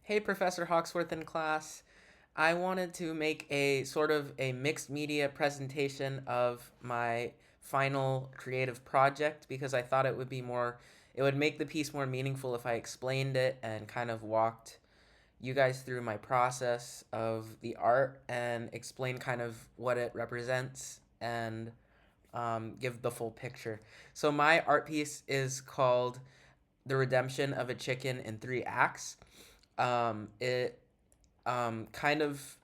Hey, Professor Hawksworth in class. I wanted to make a sort of a mixed media presentation of my final creative project because I thought it would make the piece more meaningful if I explained it and kind of walked you guys through my process of the art and explain kind of what it represents and give the full picture. So, my art piece is called The Redemption of a Chicken in Three Acts. It kind of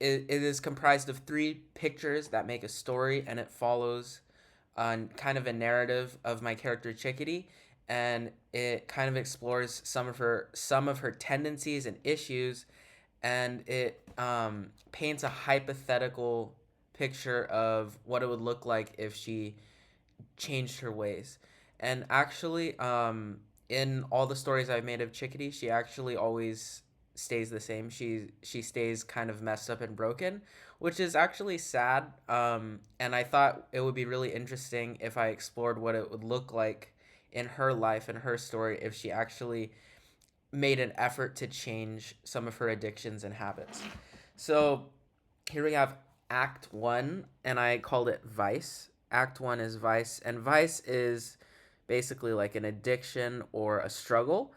it is comprised of three pictures that make a story, and it follows on kind of a narrative of my character Chickadee, and it kind of explores some of her tendencies and issues, and it paints a hypothetical picture of what it would look like if she changed her ways. And actually, in all the stories I've made of Chickadee, she actually always stays the same. She stays kind of messed up and broken, which is actually sad. And I thought it would be really interesting if I explored what it would look like in her life and her story if she actually made an effort to change some of her addictions and habits. So here we have Act One, and I called it Vice. Act One is Vice, and Vice is basically like an addiction or a struggle.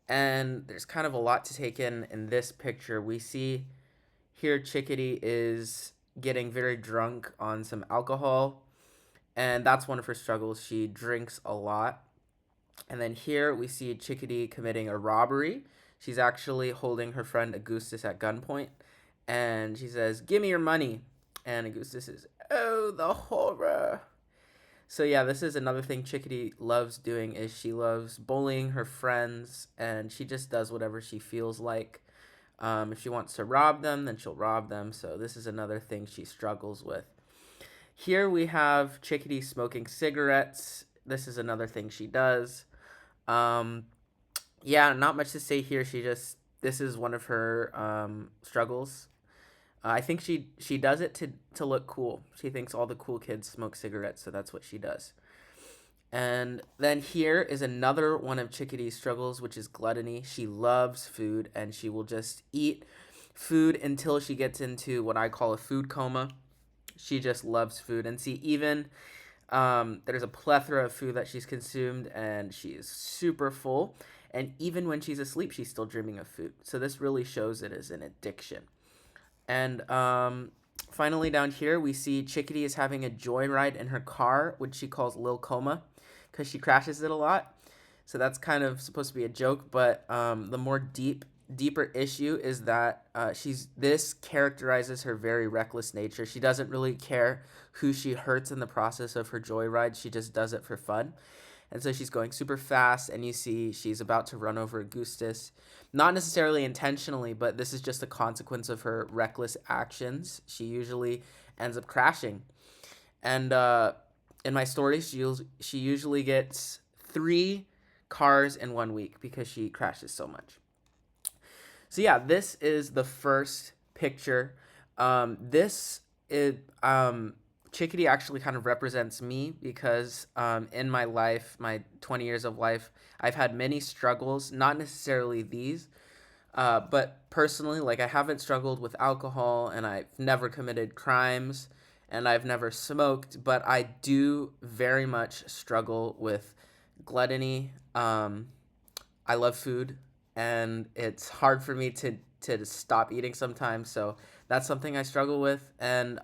And there's kind of a lot to take in this picture. We see here Chickadee is getting very drunk on some alcohol, and that's one of her struggles. She drinks a lot. And then here we see Chickadee committing a robbery. She's actually holding her friend Augustus at gunpoint, and she says, "Give me your money." And Augustus says, "Oh, the horror." So yeah, this is another thing Chickadee loves doing is she loves bullying her friends, and she just does whatever she feels like. If she wants to rob them, then she'll rob them. So this is another thing she struggles with. Here we have Chickadee smoking cigarettes. This is another thing she does. Um, yeah, not much to say here. This is one of her struggles. I think she does it to look cool. She thinks all the cool kids smoke cigarettes, so that's what she does. And then here is another one of Chickadee's struggles, which is gluttony. She loves food, and she will just eat food until she gets into what I call a food coma. She just loves food, and see, even there's a plethora of food that she's consumed, and she is super full. And even when she's asleep, she's still dreaming of food. So this really shows it as an addiction. And finally, down here, we see Chickadee is having a joyride in her car, which she calls Lil Coma, because she crashes it a lot. So that's kind of supposed to be a joke, but the more deeper issue is that this characterizes her very reckless nature. She doesn't really care who she hurts in the process of her joyride. She just does it for fun. And so she's going super fast, and you see she's about to run over Augustus. Not necessarily intentionally, but this is just a consequence of her reckless actions. She usually ends up crashing. And in my story, she usually gets 3 cars in 1 week because she crashes so much. So yeah, this is the first picture. This is Chickadee actually kind of represents me because in my life, my 20 years of life, I've had many struggles. Not necessarily these, but personally, like I haven't struggled with alcohol, and I've never committed crimes, and I've never smoked, but I do very much struggle with gluttony. I love food, and it's hard for me to stop eating sometimes. So that's something I struggle with, and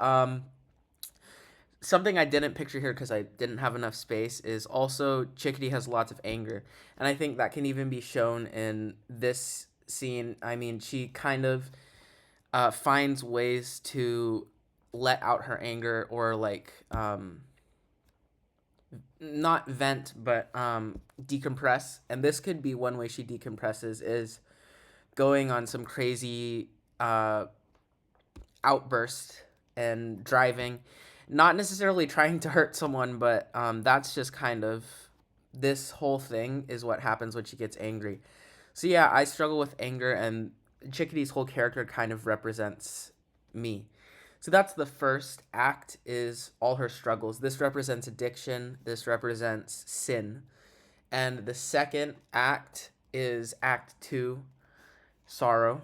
something I didn't picture here because I didn't have enough space is also Chickadee has lots of anger, and I think that can even be shown in this scene. I mean, she kind of finds ways to let out her anger, or like not vent, but decompress. And this could be one way she decompresses is going on some crazy uh, outburst and driving, not necessarily trying to hurt someone, but that's just kind of this whole thing is what happens when she gets angry. So yeah, I struggle with anger, and Chickadee's whole character kind of represents me. So that's the first act, is all her struggles. This represents addiction, this represents sin. And the second act is Act 2, sorrow.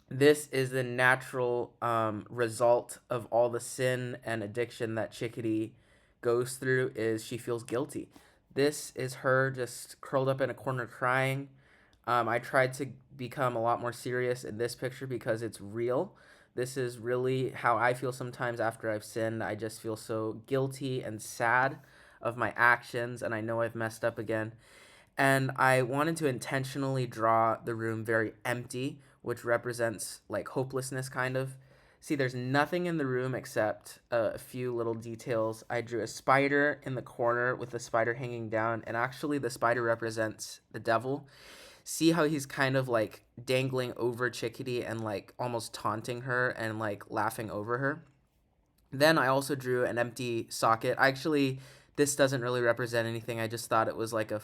This is the natural result of all the sin and addiction that Chickadee goes through. Is she feels guilty. This is her just curled up in a corner crying. I tried to become a lot more serious in this picture because it's real. This is really how I feel sometimes after I've sinned. I just feel so guilty and sad of my actions, and I know I've messed up again. And I wanted to intentionally draw the room very empty, which represents like hopelessness, kind of. See, there's nothing in the room except a few little details. I drew a spider in the corner with the spider hanging down, and actually, the spider represents the devil. See how he's kind of like dangling over Chickadee and like almost taunting her and like laughing over her. Then I also drew an empty socket. Actually, this doesn't really represent anything. I just thought it was like a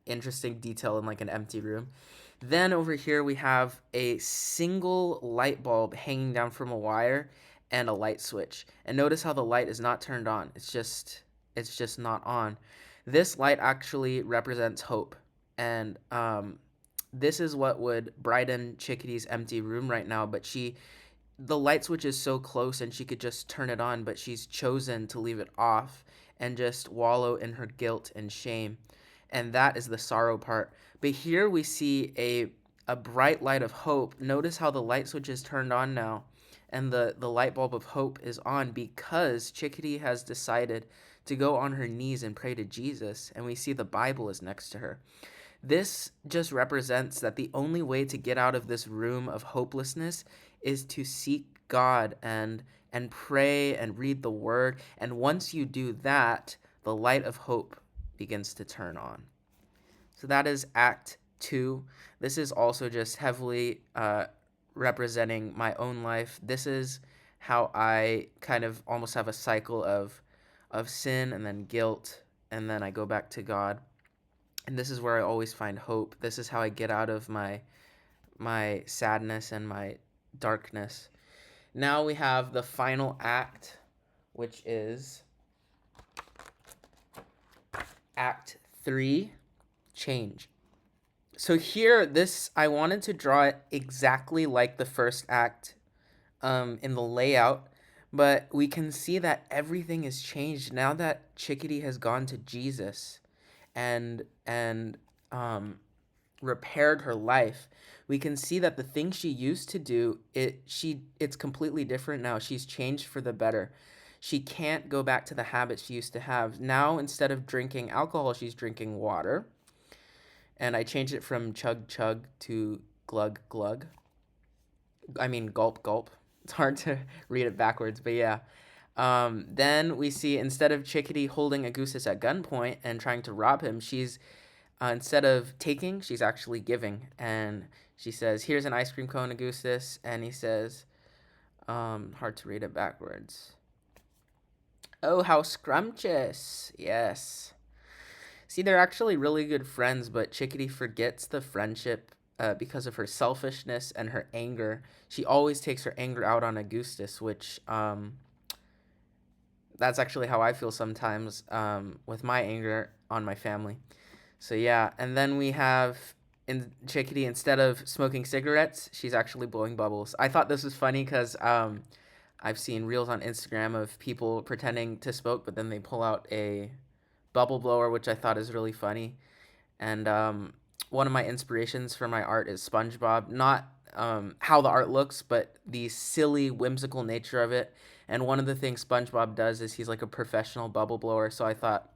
interesting detail in like an empty room. Then over here we have a single light bulb hanging down from a wire and a light switch. And notice how the light is not turned on. It's just not on. This light actually represents hope. And this is what would brighten Chickadee's empty room right now, but the light switch is so close and she could just turn it on, but she's chosen to leave it off and just wallow in her guilt and shame. And that is the sorrow part. But here we see a bright light of hope. Notice how the light switch is turned on now and the light bulb of hope is on because Chickadee has decided to go on her knees and pray to Jesus, and we see the Bible is next to her. This just represents that the only way to get out of this room of hopelessness is to seek God and pray and read the word. And once you do that, the light of hope begins to turn on. So that is Act 2. This is also just heavily representing my own life. This is how I kind of almost have a cycle of sin and then guilt, and then I go back to God. And this is where I always find hope. This is how I get out of my sadness and my darkness. Now we have the final act, which is Act 3, Change. So here, I wanted to draw it exactly like the first act in the layout, but we can see that everything is changed now that Chickadee has gone to Jesus and repaired her life. We can see that the things she used to do, it's completely different now. She's changed for the better. She can't go back to the habits she used to have. Now, instead of drinking alcohol, she's drinking water. And I changed it from chug chug to glug glug. I mean gulp gulp. It's hard to read it backwards, but yeah. Then we see instead of Chickadee holding Augustus at gunpoint and trying to rob him, she's instead of taking, she's actually giving. And she says, "Here's an ice cream cone, Augustus." And he says, hard to read it backwards. "Oh, how scrumptious." Yes. See, they're actually really good friends, but Chickadee forgets the friendship because of her selfishness and her anger. She always takes her anger out on Augustus, which that's actually how I feel sometimes with my anger on my family. So yeah, and then we have in Chickadee, instead of smoking cigarettes, she's actually blowing bubbles. I thought this was funny because I've seen reels on Instagram of people pretending to smoke, but then they pull out a bubble blower, which I thought is really funny. And one of my inspirations for my art is SpongeBob. Not how the art looks, but the silly, whimsical nature of it. And one of the things SpongeBob does is he's like a professional bubble blower. So I thought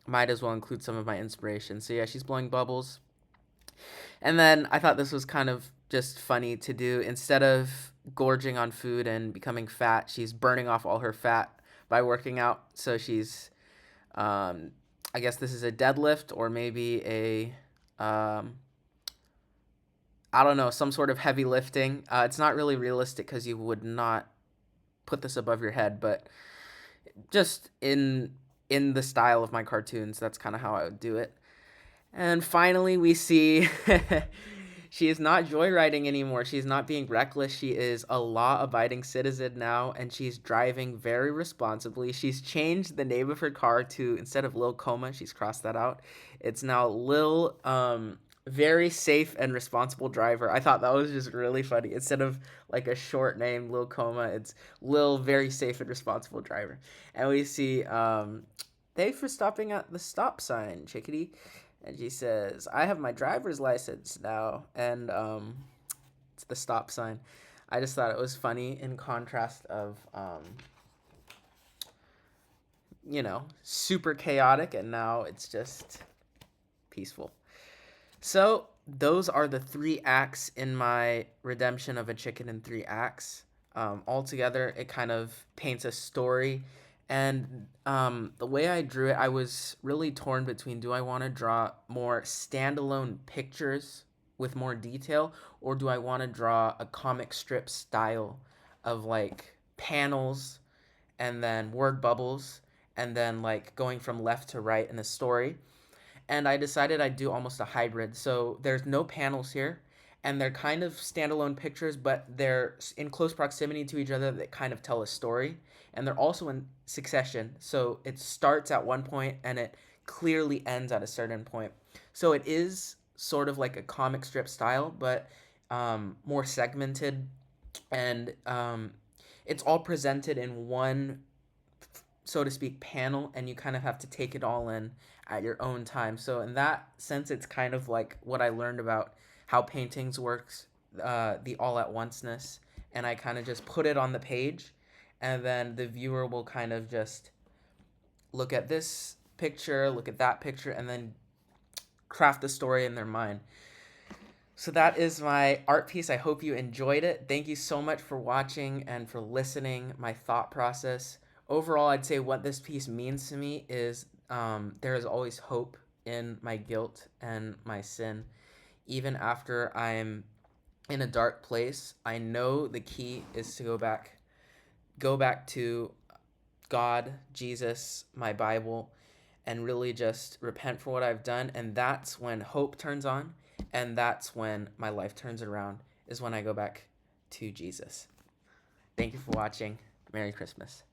might as well include some of my inspiration. So yeah, she's blowing bubbles. And then I thought this was kind of just funny to do. Instead of gorging on food and becoming fat, she's burning off all her fat by working out. So she's I guess this is a deadlift or maybe I don't know, some sort of heavy lifting. It's not really realistic because you would not put this above your head, but just in the style of my cartoons, that's kind of how I would do it. And finally, we see she is not joyriding anymore. She's not being reckless. She is a law-abiding citizen now, and she's driving very responsibly. She's changed the name of her car to, instead of Lil Coma, she's crossed that out. It's now Lil Very safe and responsible driver. I thought that was just really funny. Instead of like a short name, Lil Coma, it's Lil Very Safe and Responsible Driver. And we see, thanks for stopping at the stop sign, chickadee. And she says, I have my driver's license now. And it's the stop sign. I just thought it was funny in contrast of, super chaotic, and now it's just peaceful. So those are the 3 acts in my redemption of a chicken in 3 acts. Altogether, it kind of paints a story. And the way I drew it, I was really torn between, do I want to draw more standalone pictures with more detail, or do I want to draw a comic strip style of like panels and then word bubbles and then like going from left to right in a story. And I decided I'd do almost a hybrid. So there's no panels here, and they're kind of standalone pictures, but they're in close proximity to each other that kind of tell a story. And they're also in succession. So it starts at one point and it clearly ends at a certain point. So it is sort of like a comic strip style, but more segmented, and it's all presented in one, so to speak, panel, and you kind of have to take it all in at your own time. So in that sense, it's kind of like what I learned about how paintings works, the all at onceness, and I kind of just put it on the page, and then the viewer will kind of just look at this picture, look at that picture, and then craft the story in their mind. So that is my art piece. I hope you enjoyed it. Thank you so much for watching and for listening my thought process. Overall, I'd say what this piece means to me is there is always hope in my guilt and my sin. Even after I'm in a dark place, I know the key is to go back to God, Jesus, my Bible, and really just repent for what I've done. And that's when hope turns on. And that's when my life turns around, is when I go back to Jesus. Thank you for watching. Merry Christmas.